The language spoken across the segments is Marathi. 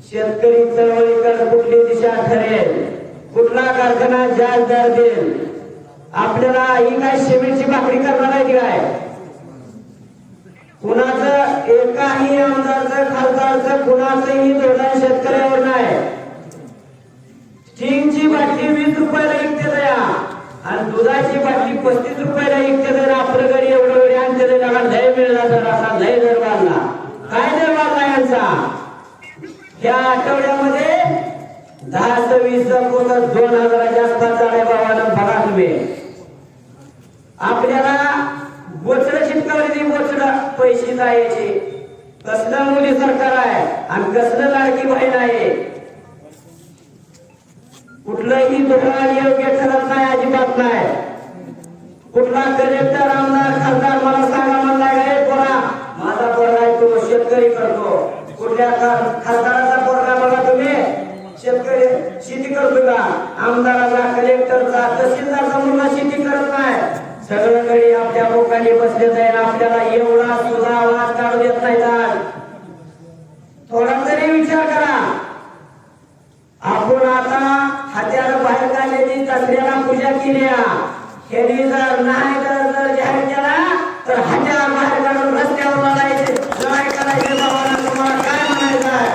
शेतकरी चळवळीकडे कुठली दिशा ठरेल, कुठला कारखाना जास्त दर देईल, आपल्याला ही काय शेवटची भाकरी करणार आहे की काय? कुणाचं एकाही आमदारचं खासदारचं कुणाचंही धोरण शेतकऱ्यावर नाही. स्टिंगची बाटली 20 रुपयाला विकते द्या आणि दुधाची बाटली 35 रुपयाला विकते द्या. आपलं घरी एवढं वेळ आणते द्या लय मिळला तर असा लय दर वाढला. काय दर वाढला यांचा? या आठवड्यामध्ये 10-20 पोत 2000च्या आसपास झाले बाबांना. बघा तुम्ही आपल्याला बोचड शिटकावली बोचड पैसे द्यायचे. कसलं मोदी सरकार आहे आणि कसलं लाडकी बहीण आहे. कुठलंही धोरण योग्य ठरत नाही, अजिबात नाही. कुठला कलेक्टर आमदार खासदार मला सांगा म्हणलाय काय पोरा माझा पोरगा तो शेतकरी करतो. कुठल्या खासदाराचा पोरगा बघा तुम्ही शेतकरी शेती करतो का? आमदाराचा कलेक्टरचा तहसीलदारचा मुलगा शेती करत नाही. सगळीकडे आपल्या लोकांनी बसले जाईल. आपल्याला एवढा सुद्धा आवाज काढू देत नाही. थोडा तरी विचार करा. आपण आता हत्यार बाहेर काढल्याची दसऱ्याला पूजा केली. त्यांनी जर नाही जर जाहीर केला तर हत्यार बाहेर काढून रस्त्यावर लढायचे लढाई करायचे. बाबांना तुम्हाला काय म्हणायचं आहे?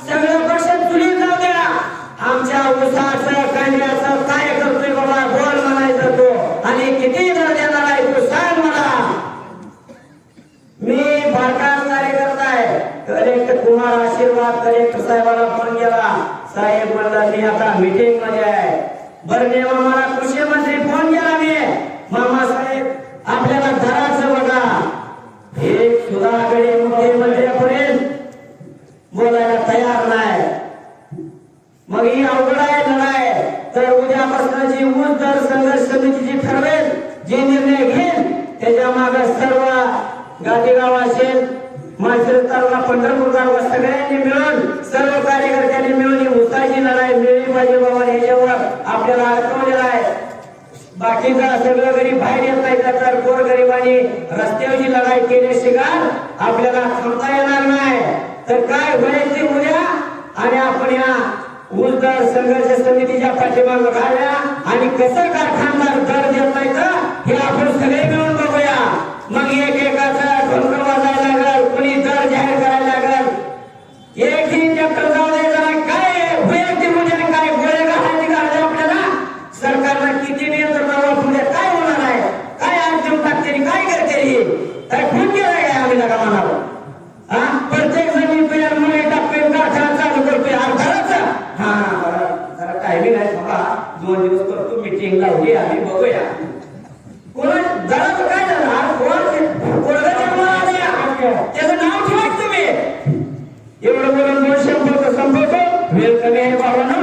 सगळं पक्ष चुली जाऊ द्या. आमच्या उसाचं कांद्याचं काय करतोय बाबा बोल म्हणायचं तो आणि किती दर देणार आहे तो सांग मला. मी बारकास कार्यकर्ता आहे. कलेक्टर कुमार आशीर्वाद कलेक्टर साहेबांना फोन केला. साहेब म्हणला मी आता मीटिंग मध्ये आहे. बरं मला कृषी मंत्री फोन केला मी मामा साहेब आपल्याला दराचं बघा. एक सुधाकडे मुख्यमंत्र्यापर्यंत बोलायला तयार नाही. मग ही अवघड आहे लढाई. तर उद्यापासून जी ऊस दर संघर्ष समिती जी ठरवेल जे निर्णय घेईल त्याच्या मागे सर्व गादेगाव असेल माणसं तालुका पंढरपूर तालुका सगळ्यांनी मिळून सर्व कार्यकर्त्यांनी मिळून ही ऊसाची लढाई मिळली पाहिजे बाबा. ह्याच्यावर आपल्याला अडकवलेला आहे. बाकीचा सगळं गरीब बाहेर येत नाही तर गोरगरिबांनी रस्त्यावरची लढाई केल्याशिवाय आपल्याला थांबता येणार नाही. तर काय होईल ते उद्या आणि आपण या ऊस दर संघर्ष समितीच्या पाठीमागे घालूया आणि कसं कारखानदार दर देत नाही हे आपण सगळे मिळून बघूया. मग एकेकाचा ढोलक वाजायला लागल, कोणी दर जाहीर करायला लागल. एक दिन चक्कर जाऊ द्यायचा नाही. काय होईल ते उद्या काय गोळे घालायचे घालते आपल्याला. सरकारला किती नियंत्रण वापरून काय होणार आहे? काय आज देऊन टाकते काय करते काय खूप केलं काय आम्ही नका म्हणावं. प्रत्येक जण मुळे टाकतोय कारखाना चालू करतोय घराचा. जरा टायमिंग आहे बाबा 2 दिवस करतो मीटिंग लावली आम्ही बघूया. कोणा जरा काय झालं त्याचं नाव ठेवायचं तुम्ही. एवढं बोलून 200 संपवतो. वेळ कमी आहे बाबा.